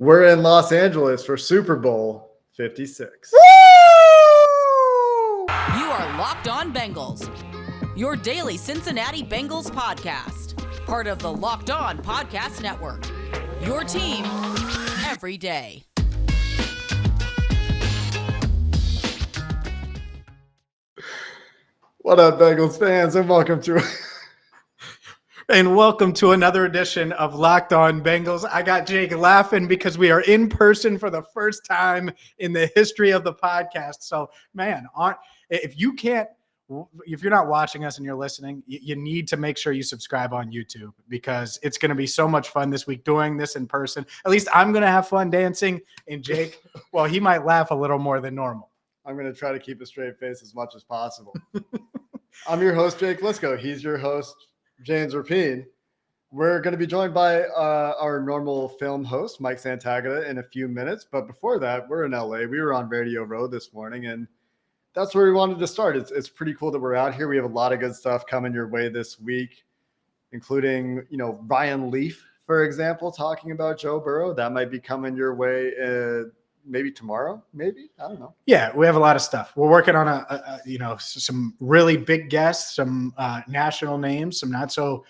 We're in Los Angeles for Super Bowl 56. You are Locked On Bengals, your daily Cincinnati Bengals podcast, part of the Locked On Podcast Network, your team every day. What up, Bengals fans, and welcome to another edition of Locked On Bengals. I got Jake laughing because we are in person for the first time in the history of the podcast. So, man, if you're not watching us and you're listening, you need to make sure you subscribe on YouTube because it's going to be so much fun this week doing this in person. At least I'm going to have fun dancing, and Jake, well, he might laugh a little more than normal. I'm going to try to keep a straight face as much as possible. I'm your host, Jake Liscow. He's your host, James Rapien. We're going to be joined by our normal film host, Mike Santagata, in a few minutes. But before that, we're in LA. We were on Radio Row this morning, and that's where we wanted to start. It's pretty cool that we're out here. We have a lot of good stuff coming your way this week, including, Ryan Leaf, for example, talking about Joe Burrow. That might be coming your way maybe tomorrow, maybe. I don't know. Yeah, we have a lot of stuff. We're working on some really big guests, some national names, some not so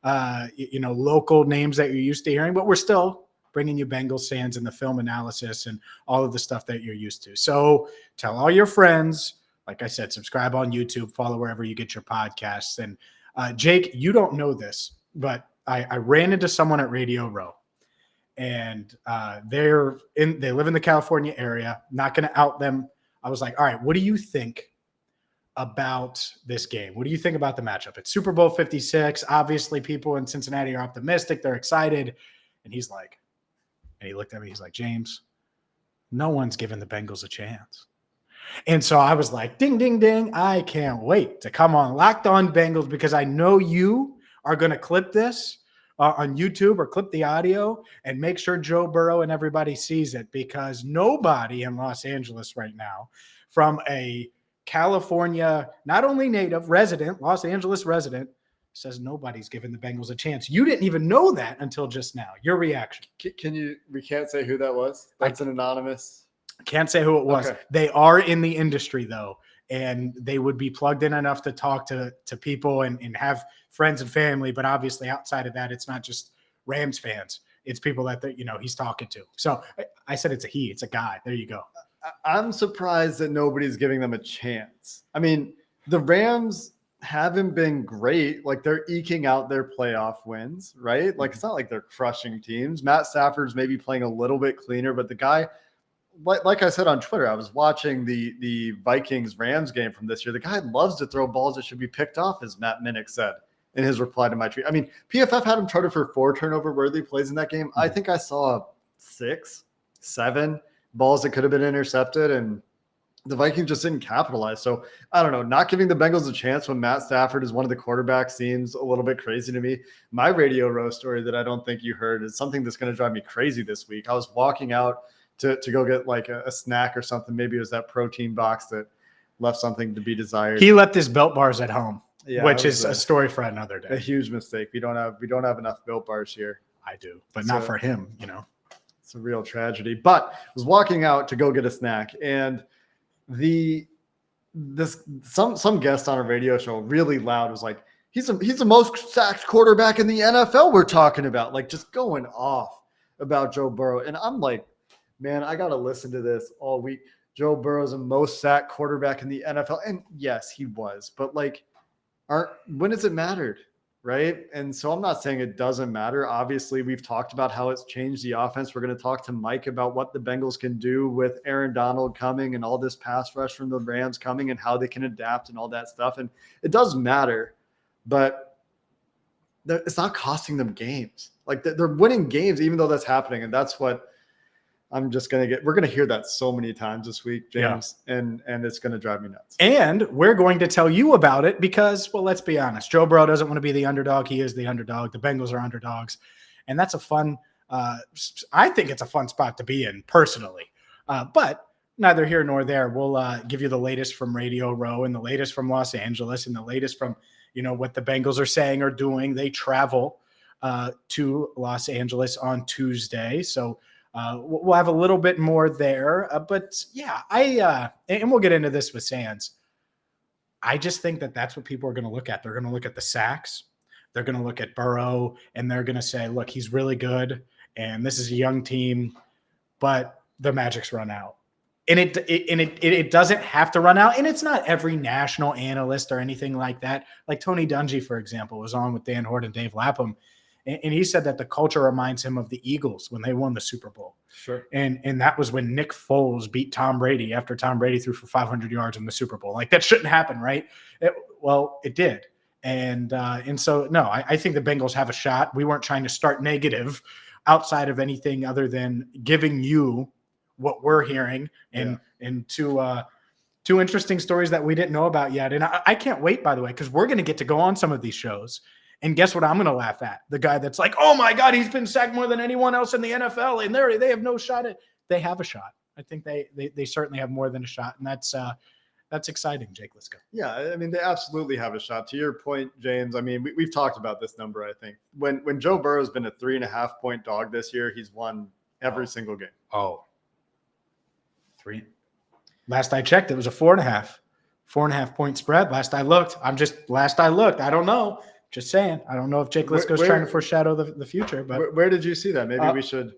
local names that you're used to hearing, but we're still bringing you Bengals fans and the film analysis and all of the stuff that you're used to. So tell all your friends, like I said, subscribe on YouTube, follow wherever you get your podcasts. And Jake, you don't know this, but I ran into someone at Radio Row. And they live in the California area. Not going to out them. I was like, all right, what do you think about this game? What do you think about the matchup? It's Super Bowl 56. Obviously, people in Cincinnati are optimistic. They're excited. And he looked at me. He's like, James, no one's giving the Bengals a chance. And so I was like, ding, ding, ding. I can't wait to come on Locked On Bengals because I know you are going to clip this on YouTube or clip the audio and make sure Joe Burrow and everybody sees it because nobody in Los Angeles right now from a California, not only native resident, Los Angeles resident, says nobody's giving the Bengals a chance. You didn't even know that until just now. Your reaction. We can't say who that was? That's an anonymous. Can't say who it was. Okay. They are in the industry though. And they would be plugged in enough to talk to people and have friends and family. But obviously outside of that, it's not just Rams fans. It's people that he's talking to. So I said it's a guy. There you go. I'm surprised that nobody's giving them a chance. I mean, the Rams haven't been great. Like they're eking out their playoff wins, right? Like it's not like they're crushing teams. Matt Stafford's maybe playing a little bit cleaner, but the guy – like I said on Twitter, I was watching the Vikings-Rams game from this year. The guy loves to throw balls that should be picked off, as Matt Minnick said in his reply to my tweet. I mean, PFF had him charted for 4 turnover-worthy plays in that game. I think I saw 6, 7 balls that could have been intercepted, and the Vikings just didn't capitalize. So, I don't know. Not giving the Bengals a chance when Matt Stafford is one of the quarterbacks seems a little bit crazy to me. My Radio Row story that I don't think you heard is something that's going to drive me crazy this week. I was walking out to go get like a snack or something. Maybe it was that protein box that left something to be desired. He left his Built Bars at home, which is a story for another day. A huge mistake. We don't have enough Built Bars here. I do, but not for him, It's a real tragedy. But I was walking out to go get a snack, and some guest on a radio show really loud was like, he's the most sacked quarterback in the NFL we're talking about, like just going off about Joe Burrow. And I'm like, man, I got to listen to this all week. Joe Burrow's the most sacked quarterback in the NFL. And yes, he was. But when has it mattered, right? And so I'm not saying it doesn't matter. Obviously, we've talked about how it's changed the offense. We're going to talk to Mike about what the Bengals can do with Aaron Donald coming and all this pass rush from the Rams coming and how they can adapt and all that stuff. And it does matter. But it's not costing them games. Like they're winning games, even though that's happening. And that's what we're going to hear that so many times this week, James, and it's going to drive me nuts. And we're going to tell you about it because, well, let's be honest. Joe Burrow doesn't want to be the underdog. He is the underdog. The Bengals are underdogs. And that's I think it's a fun spot to be in personally. But neither here nor there. We'll give you the latest from Radio Row and the latest from Los Angeles and the latest from, what the Bengals are saying or doing. They travel to Los Angeles on Tuesday. So we'll have a little bit more there. But yeah, and we'll get into this with Sands. I just think that that's what people are going to look at. They're going to look at the sacks. They're going to look at Burrow, and they're going to say, look, he's really good, and this is a young team, but the magic's run out. And it doesn't have to run out, and it's not every national analyst or anything like that. Like Tony Dungy, for example, was on with Dan Hort and Dave Lapham, and he said that the culture reminds him of the Eagles when they won the Super Bowl. Sure. And that was when Nick Foles beat Tom Brady after Tom Brady threw for 500 yards in the Super Bowl. Like, that shouldn't happen, right? It did. And so, no, I think the Bengals have a shot. We weren't trying to start negative outside of anything other than giving you what we're hearing and two interesting stories that we didn't know about yet. And I can't wait, by the way, because we're going to get to go on some of these shows. And guess what I'm going to laugh at? The guy that's like, oh, my God, he's been sacked more than anyone else in the NFL, and they have no shot at – they have a shot. I think they certainly have more than a shot, and that's exciting, Jake Liscow. Yeah, I mean, they absolutely have a shot. To your point, James, I mean, we've talked about this number, I think. When Joe Burrow's been a 3.5-point dog this year, he's won every single game. Oh. 3. Last I checked, it was a 4.5 point spread. Last I looked. I don't know. Just saying. I don't know if Jake Liscow's trying to foreshadow the future. But where did you see that? Maybe we should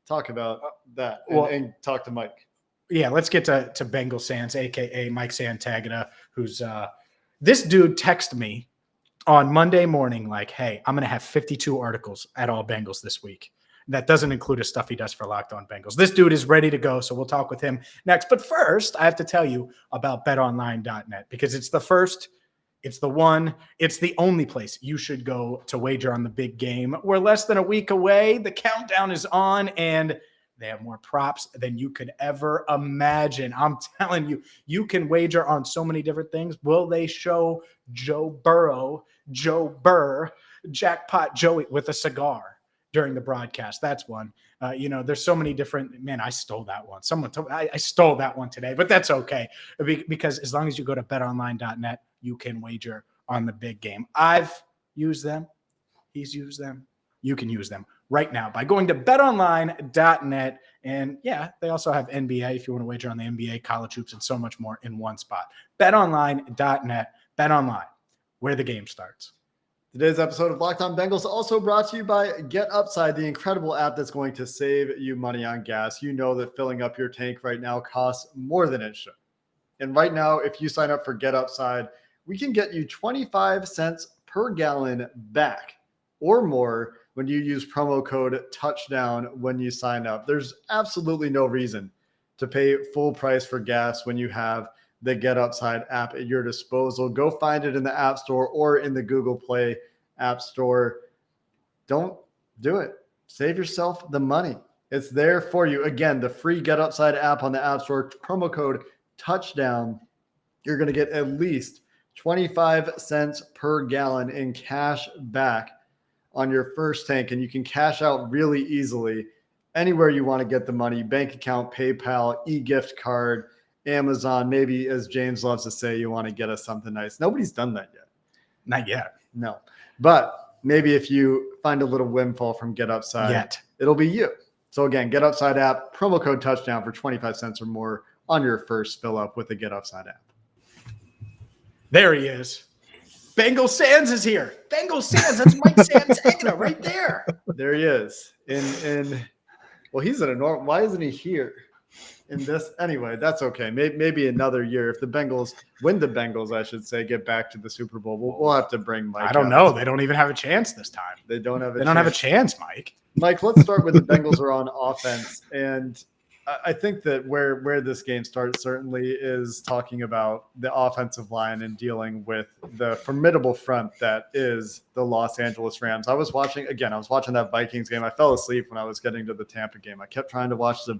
talk about that and talk to Mike. Yeah, let's get to Bengal Sands, a.k.a. Mike Santagata, who's this dude texted me on Monday morning like, hey, I'm going to have 52 articles at All Bengals this week. That doesn't include his stuff he does for Locked On Bengals. This dude is ready to go, so we'll talk with him next. But first, I have to tell you about betonline.net because it's the first, it's the one, it's the only place you should go to wager on the big game. We're less than a week away. The countdown is on, and they have more props than you could ever imagine. I'm telling you, you can wager on so many different things. Will they show Joe Burrow, Joe Burr, Jackpot Joey with a cigar during the broadcast? That's one. There's so many different, man, I stole that one. Someone told me I stole that one today, but that's okay. Because as long as you go to betonline.net, you can wager on the big game. I've used them. He's used them. You can use them right now by going to betonline.net. And yeah, they also have NBA if you want to wager on the NBA, college hoops, and so much more in one spot. betonline.net. BetOnline, where the game starts. Today's episode of Locked On Bengals also brought to you by GetUpside, the incredible app that's going to save you money on gas. You know that filling up your tank right now costs more than it should. And right now, if you sign up for GetUpside, we can get you 25 cents per gallon back or more when you use promo code TOUCHDOWN when you sign up. There's absolutely no reason to pay full price for gas when you have the GetUpside app at your disposal. Go find it in the App Store or in the Google Play App Store. Don't do it. Save yourself the money. It's there for you. Again, the free GetUpside app on the App Store, promo code TOUCHDOWN. You're going to get at least 25 cents per gallon in cash back on your first tank, and you can cash out really easily anywhere you want to get the money: bank account, PayPal, e-gift card, Amazon. Maybe, as James loves to say, you want to get us something nice. Nobody's done that yet. Not yet. No. But maybe if you find a little windfall from GetUpside, it'll be you. So again, GetUpside app, promo code TOUCHDOWN for 25 cents or more on your first fill up with the GetUpside app. There he is. Bengal Sands is here. Bengal Sands. That's Mike Santagata right there. There he is. Well, he's in a normal. Why isn't he here? In this anyway, that's okay. Maybe another year if the Bengals win, the Bengals, I should say, get back to the Super Bowl. We'll have to bring Mike. I don't know. They don't even have a chance this time. They don't have a chance, Mike. Mike, let's start with the Bengals are on offense, and I think that where this game starts certainly is talking about the offensive line and dealing with the formidable front that is the Los Angeles Rams. I was watching that Vikings game. I fell asleep when I was getting to the Tampa game. I kept trying to watch the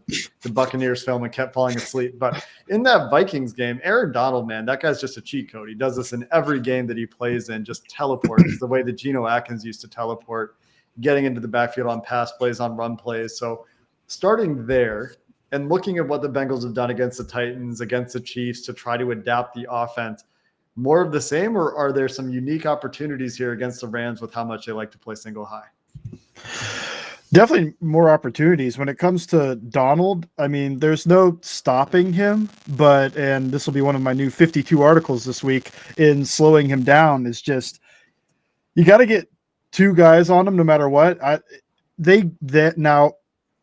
Buccaneers film and kept falling asleep. But in that Vikings game, Aaron Donald, man, that guy's just a cheat code. He does this in every game that he plays in, just teleports the way that Geno Atkins used to teleport, getting into the backfield on pass plays, on run plays. So starting there, and looking at what the Bengals have done against the Titans, against the Chiefs to try to adapt the offense, more of the same, or are there some unique opportunities here against the Rams with how much they like to play single high? Definitely more opportunities when it comes to Donald. I mean, there's no stopping him, and this will be one of my new 52 articles this week in slowing him down is just, you got to get two guys on him no matter what. Now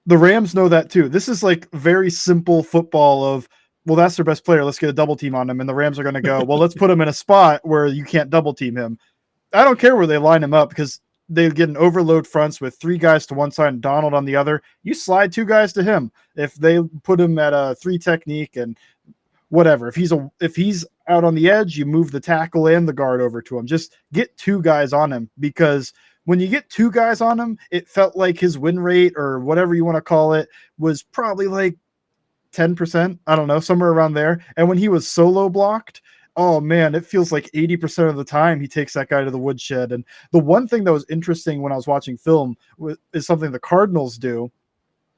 the Rams know that too. This is like very simple football of, well, that's their best player. Let's get a double team on him. And the Rams are going to go, well, let's put him in a spot where you can't double team him. I don't care where they line him up because they get an overload fronts with three guys to one side and Donald on the other. You slide two guys to him. If they put him at a 3 technique and whatever, if he's out on the edge, you move the tackle and the guard over to him. Just get two guys on him, because when you get two guys on him, it felt like his win rate or whatever you want to call it was probably like 10%. I don't know, somewhere around there. And when he was solo blocked, oh man, it feels like 80% of the time he takes that guy to the woodshed. And the one thing that was interesting when I was watching film is something the Cardinals do.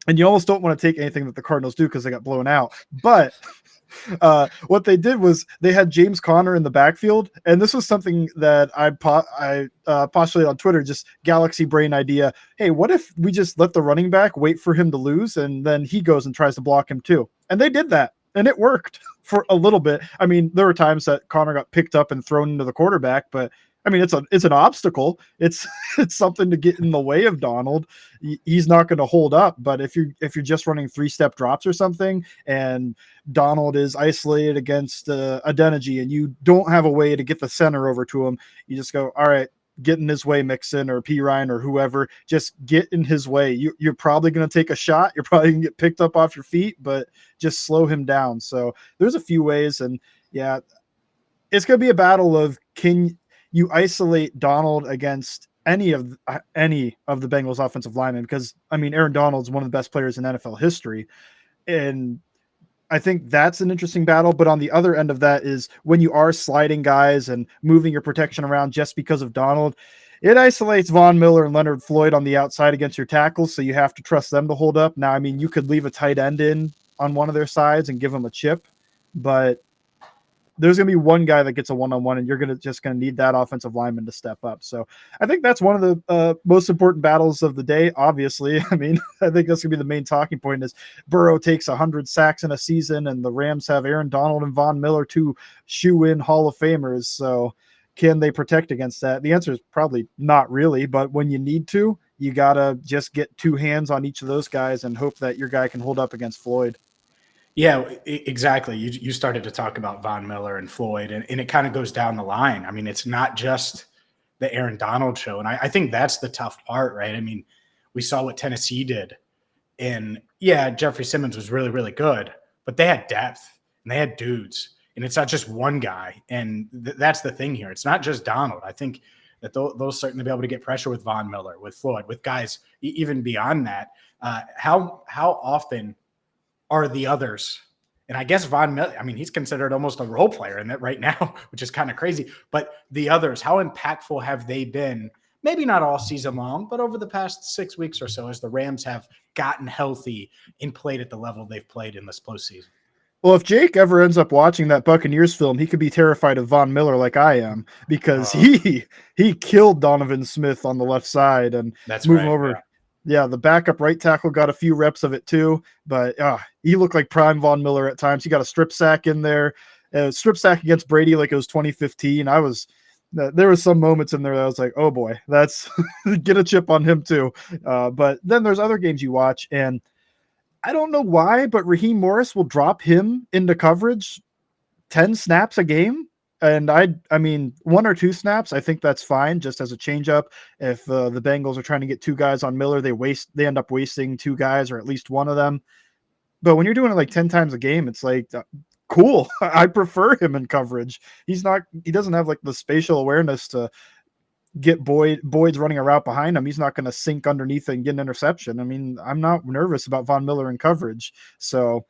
And you almost don't want to take anything that the Cardinals do because they got blown out. But what they did was they had James Conner in the backfield. And this was something that I postulated on Twitter, just galaxy brain idea. Hey, what if we just let the running back wait for him to lose and then he goes and tries to block him too? And they did that. And it worked for a little bit. I mean, there were times that Connor got picked up and thrown into the quarterback, but I mean, it's an obstacle. It's something to get in the way of Donald. He's not going to hold up. But if you're just running 3-step drops or something, and Donald is isolated against Adeniji, and you don't have a way to get the center over to him, you just go, all right, get in his way, Mixon or P. Ryan or whoever. Just get in his way. You're probably going to take a shot. You're probably going to get picked up off your feet, but just slow him down. So there's a few ways, and yeah, it's going to be a battle of, can you isolate Donald against any of the Bengals offensive linemen? Because I mean, Aaron Donald's one of the best players in NFL history, and I think that's an interesting battle. But on the other end of that is when you are sliding guys and moving your protection around just because of Donald, it isolates Von Miller and Leonard Floyd on the outside against your tackles. So you have to trust them to hold up. Now, I mean, you could leave a tight end in on one of their sides and give them a chip, but there's going to be one guy that gets a one-on-one, and you're going to need that offensive lineman to step up. So I think that's one of the most important battles of the day. Obviously, I mean, I think that's going to be the main talking point is Burrow takes 100 sacks in a season, and the Rams have Aaron Donald and Von Miller, two shoe-in Hall of Famers. So can they protect against that? The answer is probably not really, but when you need to, you got to just get two hands on each of those guys and hope that your guy can hold up against Floyd. Yeah, exactly. You started to talk about Von Miller and Floyd, and it kind of goes down the line. I mean, it's not just the Aaron Donald show. And I think that's the tough part, right? I mean, we saw what Tennessee did. And yeah, Jeffrey Simmons was really, really good, but they had depth and they had dudes. And it's not just one guy. And that's the thing here. It's not just Donald. I think that they'll certainly be able to get pressure with Von Miller, with Floyd, with guys even beyond that. How often are the others? And I guess Von Miller, I mean, he's considered almost a role player in that right now, which is kind of crazy. But the others, how impactful have they been? Maybe not all season long, but over the past 6 weeks or so, as the Rams have gotten healthy and played at the level they've played in this postseason. Well, if Jake ever ends up watching that Buccaneers film, he could be terrified of Von Miller like I am, because he killed Donovan Smith on the left side and moved him over. Yeah, the backup right tackle got a few reps of it too, but he looked like prime Von Miller at times. He got a strip sack in there, strip sack against Brady like it was 2015. There was some moments in there that I was like, oh boy, that's get a chip on him too. But then there's other games you watch, and I don't know why, but Raheem Morris will drop him into coverage 10 snaps a game. And I mean, 1 or 2 snaps, I think that's fine, just as a changeup. If the Bengals are trying to get 2 guys on Miller, they end up wasting 2 guys or at least one of them. But when you're doing it like 10 times a game, it's like, cool. I prefer him in coverage. He doesn't have like the spatial awareness to get Boyd's running a route behind him. He's not going to sink underneath and get an interception. I mean, I'm not nervous about Von Miller in coverage. So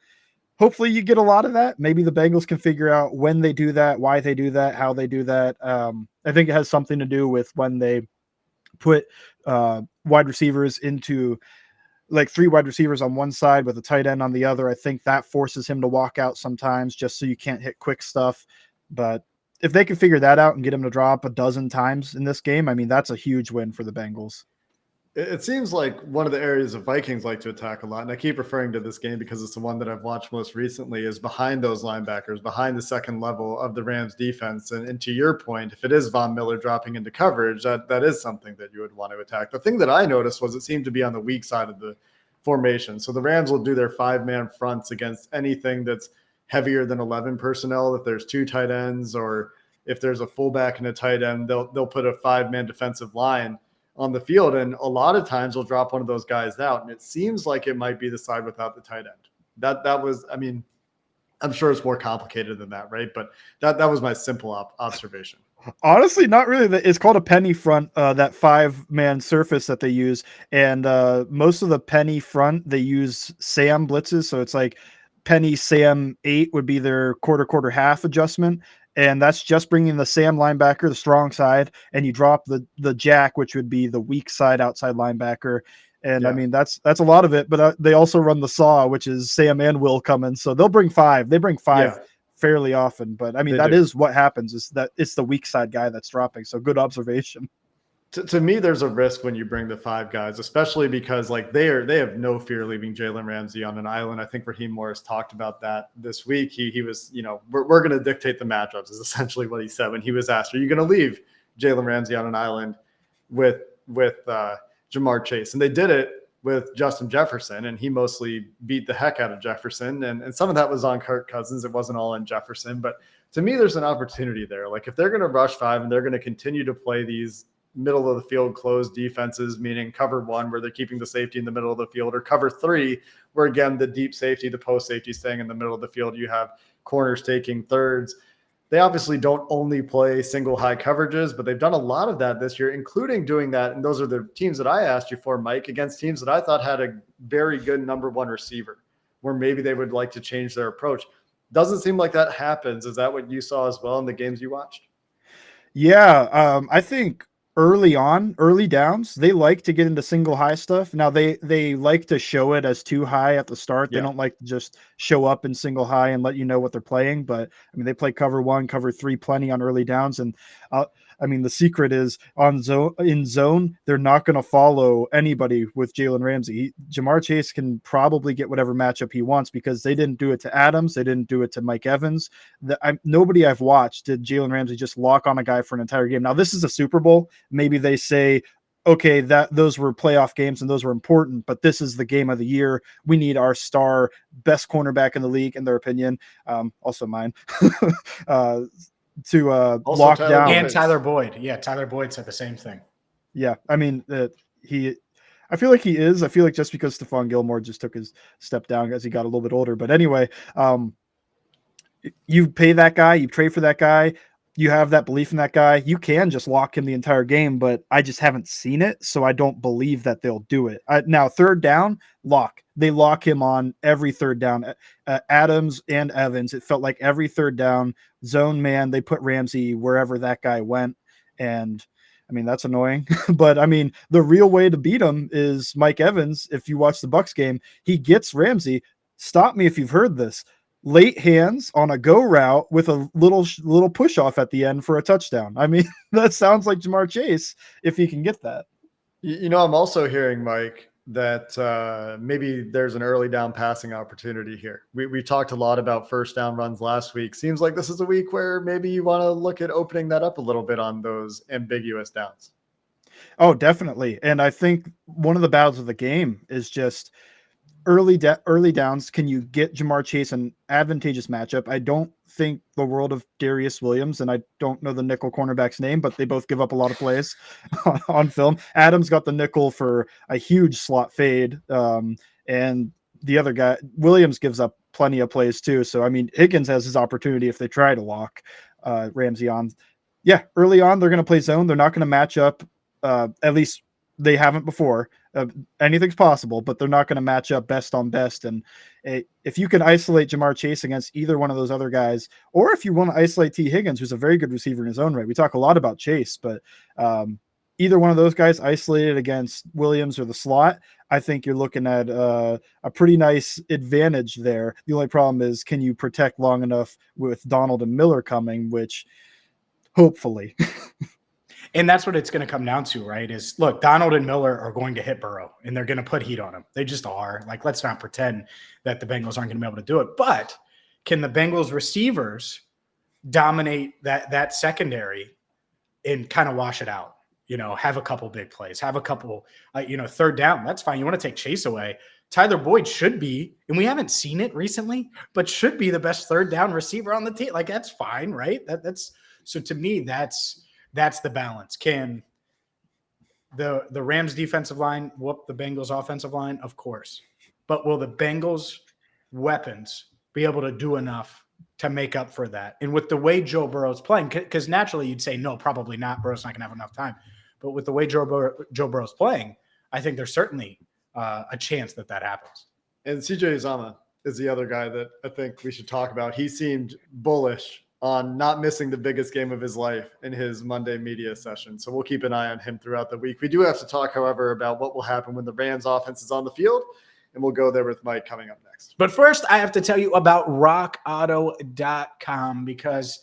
hopefully you get a lot of that. Maybe the Bengals can figure out when they do that, why they do that, how they do that. I think it has something to do with when they put wide receivers into like 3 wide receivers on one side with a tight end on the other. I think that forces him to walk out sometimes just so you can't hit quick stuff. But if they can figure that out and get him to drop a dozen times in this game, I mean, that's a huge win for the Bengals. It seems like one of the areas of Vikings like to attack a lot, and I keep referring to this game because it's the one that I've watched most recently, is behind those linebackers, behind the second level of the Rams defense. And to your point, if it is Von Miller dropping into coverage, that is something that you would want to attack. The thing that I noticed was it seemed to be on the weak side of the formation. So the Rams will do their 5-man fronts against anything that's heavier than 11 personnel. If there's 2 tight ends, or if there's a fullback and a tight end, they'll put a 5-man defensive line on the field. And a lot of times they'll drop one of those guys out. And it seems like it might be the side without the tight end. That was, I mean, I'm sure it's more complicated than that, right? But that was my simple observation. Honestly, not really. It's called a penny front, that 5-man surface that they use. And most of the penny front, they use Sam blitzes. So it's like penny Sam 8 would be their quarter half adjustment. And that's just bringing the Sam linebacker, the strong side, and you drop the Jack, which would be the weak side outside linebacker. And I mean, that's a lot of it, but they also run the saw, which is Sam and Will Cummins. So they'll bring 5. They bring 5 fairly often, but I mean, that is what happens, is that it's the weak side guy that's dropping. So good observation. To me, there's a risk when you bring the 5 guys, especially because like they have no fear leaving Jalen Ramsey on an island. I think Raheem Morris talked about that this week. He was, we're going to dictate the matchups is essentially what he said when he was asked, are you going to leave Jalen Ramsey on an island with Jamar Chase? And they did it with Justin Jefferson, and he mostly beat the heck out of Jefferson. And some of that was on Kirk Cousins. It wasn't all on Jefferson. But to me, there's an opportunity there. Like if they're going to rush 5 and they're going to continue to play these middle of the field closed defenses, meaning cover 1 where they're keeping the safety in the middle of the field, or cover 3 where, again, the deep safety, the post safety staying in the middle of the field, you have corners taking thirds. They obviously don't only play single high coverages, but they've done a lot of that this year, including doing that. And those are the teams that I asked you for, Mike, against teams that I thought had a very good number 1 receiver, where maybe they would like to change their approach. Doesn't seem like that happens. Is that what you saw as well in the games you watched? Yeah, I think early downs, they like to get into single high stuff. Now they like to show it as 2 high at the start. They don't like to just show up in single high and let you know what they're playing. But I mean, they play cover 1, cover 3 plenty on early downs. And I mean, the secret is in zone, they're not going to follow anybody with Jalen Ramsey. Jamar Chase can probably get whatever matchup he wants, because they didn't do it to Adams. They didn't do it to Mike Evans. Nobody I've watched did Jalen Ramsey just lock on a guy for an entire game. Now, this is a Super Bowl. Maybe they say, okay, those were playoff games and those were important, but this is the game of the year. We need our star, best cornerback in the league, in their opinion, also mine, to lock down. And Tyler Boyd. Yeah, Tyler Boyd said the same thing. Yeah, I mean, I feel like he is. I feel like just because Stephon Gilmore just took his step down as he got a little bit older. But anyway, you pay that guy, you trade for that guy, you have that belief in that guy, you can just lock him the entire game, but I just haven't seen it, so I don't believe that they'll do it. Now, 3rd down, they lock him on every 3rd down. Adams and Evans, it felt like every 3rd down, zone man, they put Ramsey wherever that guy went, and I mean, that's annoying. But I mean, the real way to beat him is Mike Evans. If you watch the Bucs game, he gets Ramsey. Stop me if you've heard this. Late hands on a go route with a little push off at the end for a touchdown. I mean, that sounds like Jamar Chase if he can get that. I'm also hearing, Mike, that maybe there's an early down passing opportunity here. We talked a lot about 1st down runs last week. Seems like this is a week where maybe you want to look at opening that up a little bit on those ambiguous downs. Oh, definitely. And I think one of the battles of the game is just early downs. Can you get Jamar Chase an advantageous matchup? I don't think the world of Darius Williams, and I don't know the nickel cornerback's name, but they both give up a lot of plays on film. Adams got the nickel for a huge slot fade, and the other guy, Williams, gives up plenty of plays too. So I mean, Higgins has his opportunity if they try to lock Ramsey on. Yeah, early on they're going to play zone. They're not going to match up. At least they haven't before. Anything's possible, but they're not going to match up best on best. And if you can isolate Jamar Chase against either one of those other guys, or if you want to isolate T. Higgins, who's a very good receiver in his own right, we talk a lot about Chase, but either one of those guys isolated against Williams or the slot, I think you're looking at a pretty nice advantage there. The only problem is, can you protect long enough with Donald and Miller coming, which hopefully. And that's what it's going to come down to, right? Is look, Donald and Miller are going to hit Burrow and they're going to put heat on him. They just are. Like, let's not pretend that the Bengals aren't going to be able to do it. But can the Bengals receivers dominate that secondary and kind of wash it out? Have a couple big plays, have a couple, third down. That's fine. You want to take Chase away. Tyler Boyd should be, and we haven't seen it recently, but should be the best third down receiver on the team. Like, that's fine, right? That's so to me, that's the balance. Can the Rams defensive line whoop the Bengals offensive line? Of course. But will the Bengals weapons be able to do enough to make up for that? And with the way Joe Burrow's playing, because naturally you'd say, no, probably not. Burrow's not going to have enough time. But with the way Joe Burrow's playing, I think there's certainly a chance that happens. And CJ Uzomah is the other guy that I think we should talk about. He seemed bullish on not missing the biggest game of his life in his Monday media session. So we'll keep an eye on him throughout the week. We do have to talk, however, about what will happen when the Rams offense is on the field, and we'll go there with Mike coming up next. But first, I have to tell you about rockauto.com, because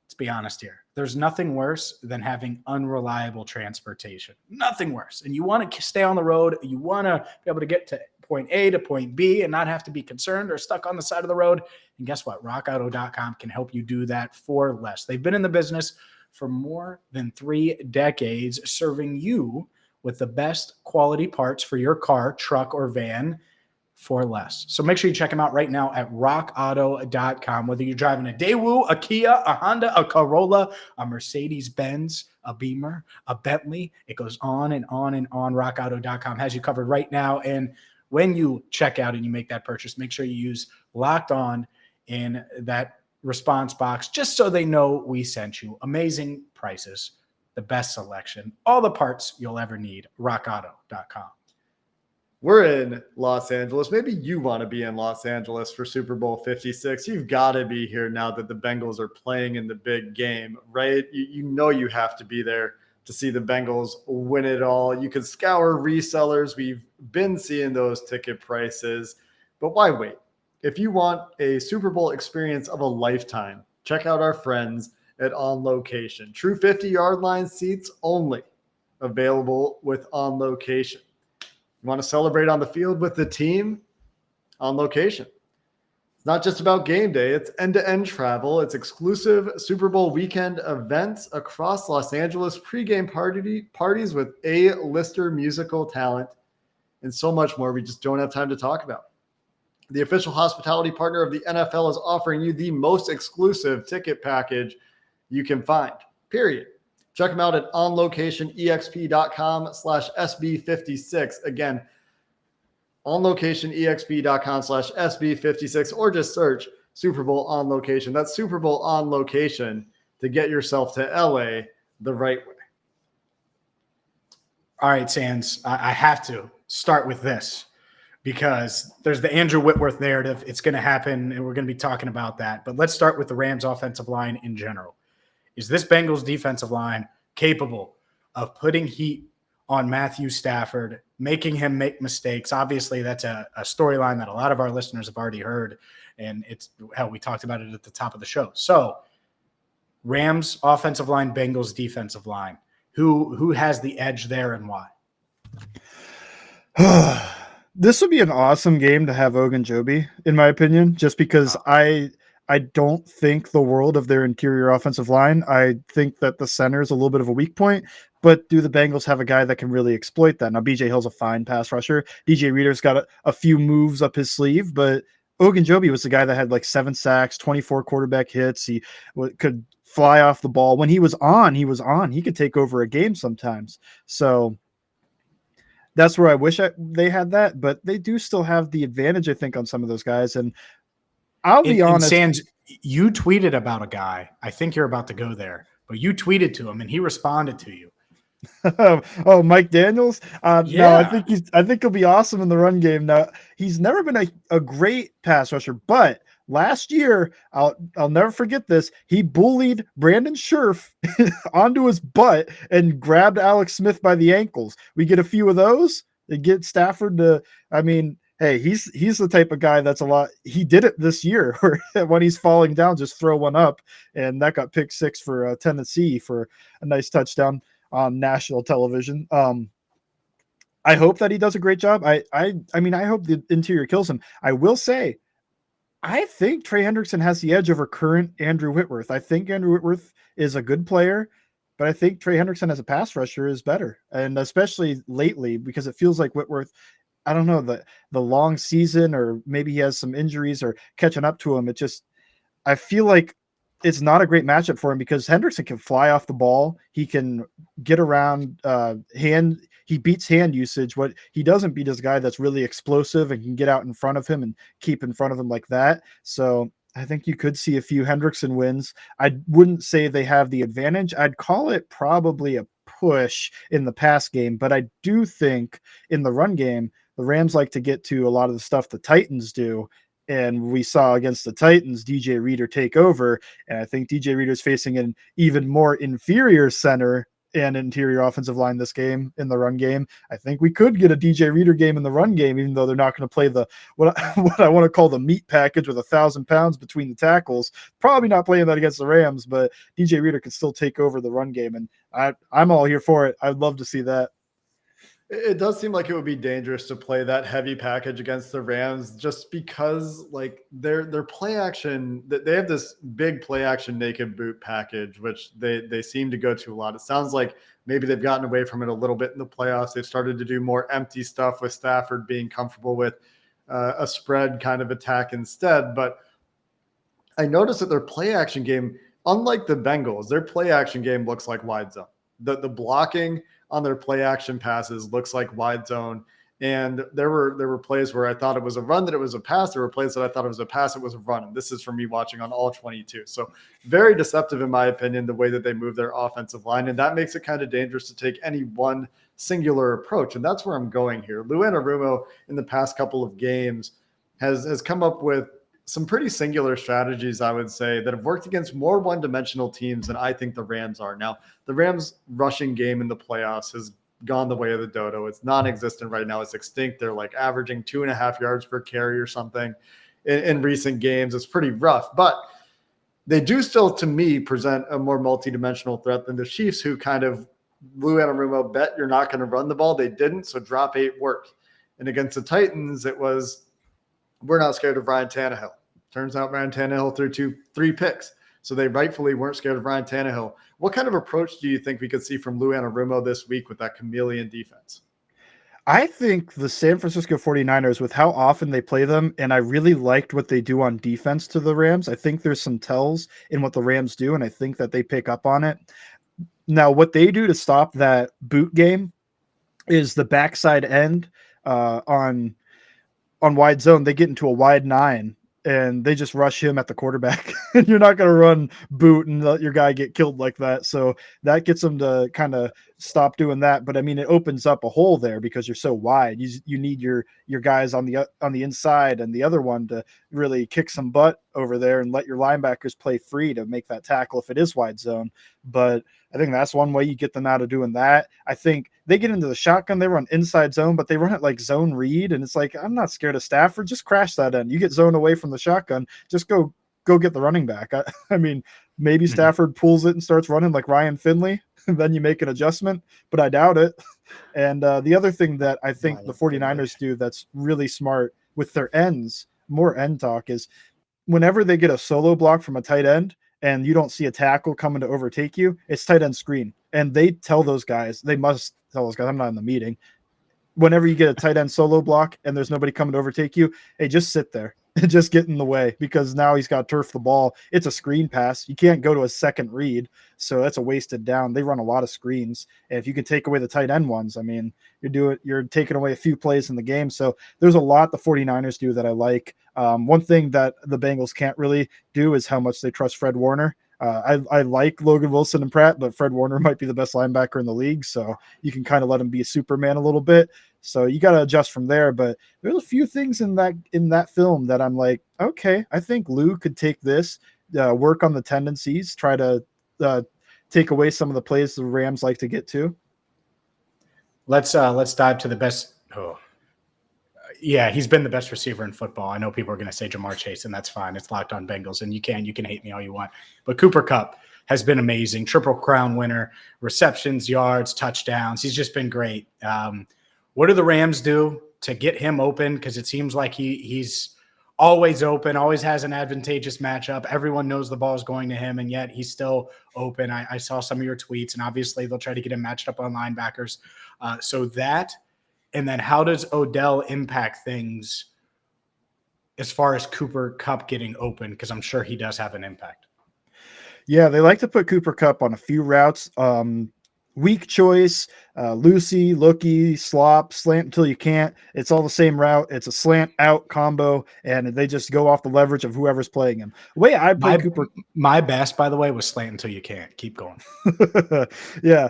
let's be honest here. There's nothing worse than having unreliable transportation. Nothing worse. And you want to stay on the road. You want to be able to get to point A to point B and not have to be concerned or stuck on the side of the road. And guess what? rockauto.com can help you do that for less. They've been in the business for more than 3 decades, serving you with the best quality parts for your car, truck, or van for less. So make sure you check them out right now at rockauto.com. Whether you're driving a Daewoo, a Kia, a Honda, a Corolla, a Mercedes-Benz, a Beamer, a Bentley, it goes on and on and on. rockauto.com has you covered right now. And when you check out and you make that purchase, make sure you use Locked On in that response box, just so they know we sent you. Amazing prices, the best selection, all the parts you'll ever need. rockauto.com. We're in Los Angeles. Maybe you want to be in Los Angeles for Super Bowl 56. You've got to be here now that the Bengals are playing in the big game, right? You know you have to be there to see the Bengals win it all. You can scour resellers. We've been seeing those ticket prices, but why wait? If you want a Super Bowl experience of a lifetime, check out our friends at On Location. True 50-yard line seats only, available with On Location. You want to celebrate on the field with the team? On Location. It's not just about game day. It's end-to-end travel. It's exclusive Super Bowl weekend events across Los Angeles, pregame parties with A-lister musical talent, and so much more we just don't have time to talk about. The official hospitality partner of the NFL is offering you the most exclusive ticket package you can find, period. Check them out at onlocationexp.com/SB56. Again, onlocationexp.com/SB56, or just search Super Bowl On Location. That's Super Bowl On Location to get yourself to LA the right way. All right, Sands, I have to start with this because there's the Andrew Whitworth narrative. It's going to happen, and we're going to be talking about that. But let's start with the Rams offensive line in general. Is this Bengals defensive line capable of putting heat on Matthew Stafford, making him make mistakes? Obviously, that's a storyline that a lot of our listeners have already heard, and it's how we talked about it at the top of the show. So, Rams offensive line, Bengals defensive line. Who has the edge there and why? This would be an awesome game to have Ogunjobi, in my opinion, just because I don't think the world of their interior offensive line. I think that the center is a little bit of a weak point, but do the Bengals have a guy that can really exploit that? Now, BJ Hill's a fine pass rusher. DJ Reader's got a few moves up his sleeve, but Ogunjobi was the guy that had like 7 sacks, 24 quarterback hits. He could fly off the ball. When he was on. He could take over a game sometimes. So that's where I wish they had that, but they do still have the advantage, I think, on some of those guys. And I'll be honest. Sands, you tweeted about a guy. I think you're about to go there, but you tweeted to him and he responded to you. Oh, Mike Daniels? Yeah. No, I think he'll be awesome in the run game. Now, he's never been a great pass rusher, but last year, I'll never forget this. He bullied Brandon Scherf onto his butt and grabbed Alex Smith by the ankles. We get a few of those and get Stafford to, hey, he's the type of guy that's a lot. He did it this year where when he's falling down, just throw one up. And that got pick 6 for Tennessee for a nice touchdown. on national television. I hope that he does a great job. I mean, I hope the interior kills him. I will say, I think Trey Hendrickson has the edge over current Andrew Whitworth. I think Andrew Whitworth is a good player, but I think Trey Hendrickson as a pass rusher is better, and especially lately because it feels like Whitworth. I don't know, the long season, or maybe he has some injuries or catching up to him. I feel like it's not a great matchup for him because Hendrickson can fly off the ball. He can get around hand. He beats hand usage. What he doesn't beat is a guy that's really explosive and can get out in front of him and keep in front of him like that. So I think you could see a few Hendrickson wins. I wouldn't say they have the advantage. I'd call it probably a push in the pass game, but I do think in the run game, the Rams like to get to a lot of the stuff the Titans do. And we saw against the Titans, DJ Reader take over. And I think DJ Reader is facing an even more inferior center and interior offensive line this game in the run game. I think we could get a DJ Reader game in the run game, even though they're not going to play the what I want to call the meat package with 1,000 pounds between the tackles. Probably not playing that against the Rams, but DJ Reader could still take over the run game. And I'm all here for it. I'd love to see that. It does seem like it would be dangerous to play that heavy package against the Rams just because like their play action, they have this big play action naked boot package, which they seem to go to a lot. It sounds like maybe they've gotten away from it a little bit in the playoffs. They've started to do more empty stuff with Stafford being comfortable with a spread kind of attack instead. But I noticed that their play action game, unlike the Bengals, their play action game looks like wide zone. The blocking on their play action passes looks like wide zone. And there were plays where I thought it was a run, that it was a pass. There were plays that I thought it was a pass, it was a run. And this is from me watching on all 22. So very deceptive, in my opinion, the way that they move their offensive line. And that makes it kind of dangerous to take any one singular approach. And that's where I'm going here. Lou Anarumo in the past couple of games has come up with some pretty singular strategies, I would say, that have worked against more one-dimensional teams than I think the Rams are. Now, the Rams' rushing game in the playoffs has gone the way of the dodo. It's non-existent right now. It's extinct. They're like averaging 2.5 yards per carry or something in recent games. It's pretty rough, but they do still, to me, present a more multi-dimensional threat than the Chiefs, who kind of, Lou Anarumo bet you're not going to run the ball. They didn't, so drop 8 worked. And against the Titans, it was, we're not scared of Ryan Tannehill. Turns out Ryan Tannehill threw 3 picks. So they rightfully weren't scared of Ryan Tannehill. What kind of approach do you think we could see from Lou Anarumo this week with that chameleon defense? I think the San Francisco 49ers, with how often they play them, and I really liked what they do on defense to the Rams. I think there's some tells in what the Rams do, and I think that they pick up on it. Now, what they do to stop that boot game is the backside end on wide zone. They get into a wide 9 and they just rush him at the quarterback. And you're not going to run boot and let your guy get killed like that. So that gets them to kind of stop doing that. But I mean, it opens up a hole there because you're so wide. You need your guys on the inside and the other one to really kick some butt over there and let your linebackers play free to make that tackle if it is wide zone. But I think that's one way you get them out of doing that. I think they get into the shotgun, they run inside zone, but they run it like zone read. And it's like, I'm not scared of Stafford. Just crash that end. You get zone away from the shotgun. Just go get the running back. I mean, maybe Stafford pulls it and starts running like Ryan Finley, and then you make an adjustment, but I doubt it. And the other thing that I think the 49ers do that's really smart with their ends, more end talk, is whenever they get a solo block from a tight end and you don't see a tackle coming to overtake you, it's tight end screen. And they tell those guys, they must tell those guys, I'm not in the meeting, whenever you get a tight end solo block and there's nobody coming to overtake you, hey, just sit there and just get in the way, because now he's got to turf the ball. It's a screen pass. You can't go to a second read. So that's a wasted down. They run a lot of screens. And if you can take away the tight end ones, I mean, you're taking away a few plays in the game. So there's a lot the 49ers do that I like. One thing that the Bengals can't really do is how much they trust Fred Warner. I like Logan Wilson and Pratt, but Fred Warner might be the best linebacker in the league. So you can kind of let him be a Superman a little bit. So you got to adjust from there. But there's a few things in that film that I'm like, okay, I think Lou could take this, work on the tendencies, try to take away some of the plays the Rams like to get to. Let's dive to the best. Yeah, he's been the best receiver in football. I know people are going to say Jamar Chase, and that's fine. It's Locked On Bengals, and you can hate me all you want. But Cooper Kupp has been amazing. Triple Crown winner, receptions, yards, touchdowns. He's just been great. What do the Rams do to get him open? Because it seems like he's always open, always has an advantageous matchup. Everyone knows the ball is going to him, and yet he's still open. I saw some of your tweets, and obviously they'll try to get him matched up on linebackers. So that, and then how does Odell impact things as far as Cooper Kupp getting open? Because I'm sure he does have an impact. Yeah, they like to put Cooper Kupp on a few routes. Weak choice, loosey, looky, slop, slant until you can't. It's all the same route. It's a slant out combo, and they just go off the leverage of whoever's playing him. The way I play Cooper, my best, by the way, was slant until you can't. Keep going. Yeah.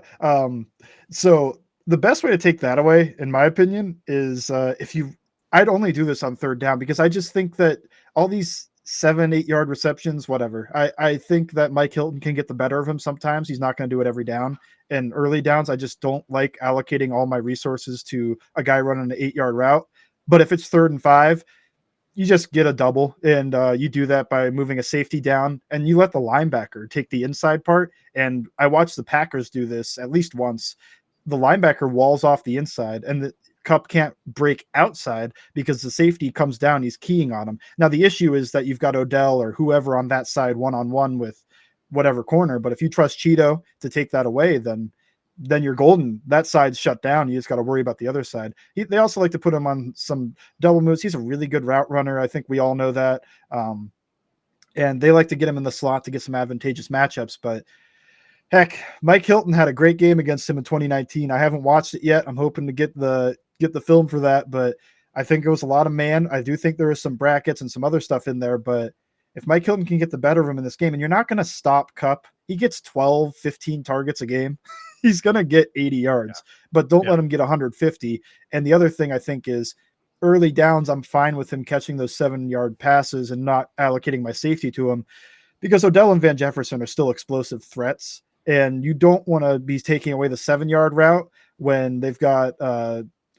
So the best way to take that away, in my opinion, is I'd only do this on third down, because I just think that all these 7-8 yard receptions, whatever. I think that Mike Hilton can get the better of him sometimes. He's not going to do it every down. And early downs, I just don't like allocating all my resources to a guy running an 8-yard route. But if it's 3rd and 5, you just get a double, and you do that by moving a safety down, and you let the linebacker take the inside part. And I watched the Packers do this at least once. The linebacker walls off the inside, and the Kupp can't break outside because the safety comes down. He's keying on him. Now, the issue is that you've got Odell or whoever on that side one-on-one with whatever corner. But if you trust Cheeto to take that away, then you're golden. That side's shut down. You just got to worry about the other side. They also like to put him on some double moves. He's a really good route runner. I think we all know that. And they like to get him in the slot to get some advantageous matchups. But heck, Mike Hilton had a great game against him in 2019. I haven't watched it yet. I'm hoping to get the film for that, but I think it was a lot of man. I do think there is some brackets and some other stuff in there, but if Mike Hilton can get the better of him in this game, and you're not going to stop Kupp, he gets 12, 15 targets a game. He's going to get 80 yards, but don't let him get 150. And the other thing I think is early downs, I'm fine with him catching those 7-yard passes and not allocating my safety to him, because Odell and Van Jefferson are still explosive threats. And you don't want to be taking away the 7-yard route when they've got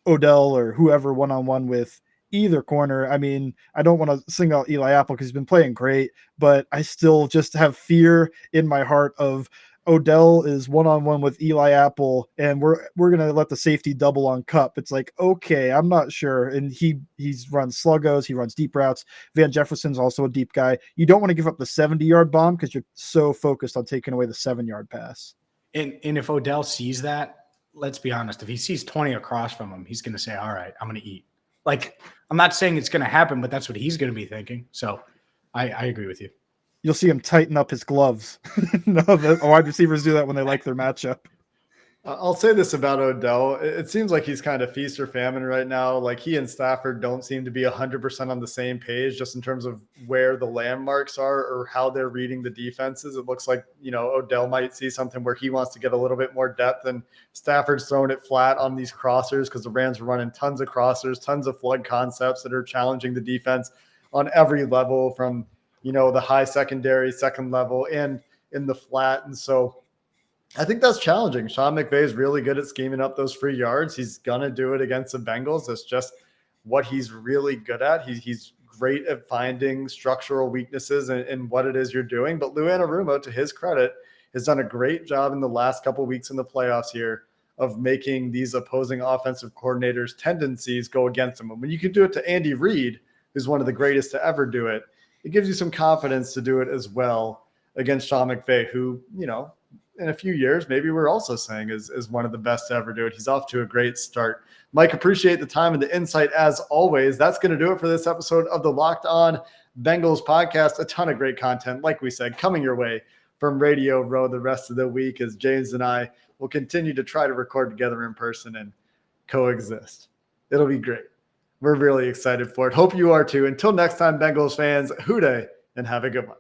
Odell or whoever one-on-one with either corner. I mean, I don't want to single out Eli Apple because he's been playing great, but I still just have fear in my heart of Odell is one-on-one with Eli Apple, and we're going to let the safety double on Kupp. It's like, okay, I'm not sure. And he's runs sluggos, he runs deep routes. Van Jefferson's also a deep guy. You don't want to give up the 70-yard bomb because you're so focused on taking away the 7-yard pass. And if Odell sees that, let's be honest, if he sees 20 across from him, he's going to say, all right, I'm going to eat. Like, I'm not saying it's going to happen, but that's what he's going to be thinking. So I agree with you. You'll see him tighten up his gloves. No, the wide receivers do that when they like their matchup. I'll say this about Odell. It seems like he's kind of feast or famine right now. Like, he and Stafford don't seem to be 100% on the same page just in terms of where the landmarks are or how they're reading the defenses. It looks like, Odell might see something where he wants to get a little bit more depth, and Stafford's throwing it flat on these crossers because the Rams are running tons of crossers, tons of flood concepts that are challenging the defense on every level, from, the high secondary, second level, and in the flat. And so I think that's challenging. Sean McVay is really good at scheming up those free yards. He's going to do it against the Bengals. That's just what he's really good at. He's great at finding structural weaknesses in what it is you're doing. But Lou Anarumo, to his credit, has done a great job in the last couple of weeks in the playoffs here of making these opposing offensive coordinators' tendencies go against them. And when you can do it to Andy Reid, who's one of the greatest to ever do it, it gives you some confidence to do it as well against Sean McVay, who, in a few years, maybe we're also saying is one of the best to ever do it. He's off to a great start. Mike, appreciate the time and the insight as always. That's going to do it for this episode of the Locked On Bengals podcast. A ton of great content, like we said, coming your way from Radio Row the rest of the week, as James and I will continue to try to record together in person and coexist. It'll be great. We're really excited for it. Hope you are too. Until next time, Bengals fans, hoo-day and have a good one.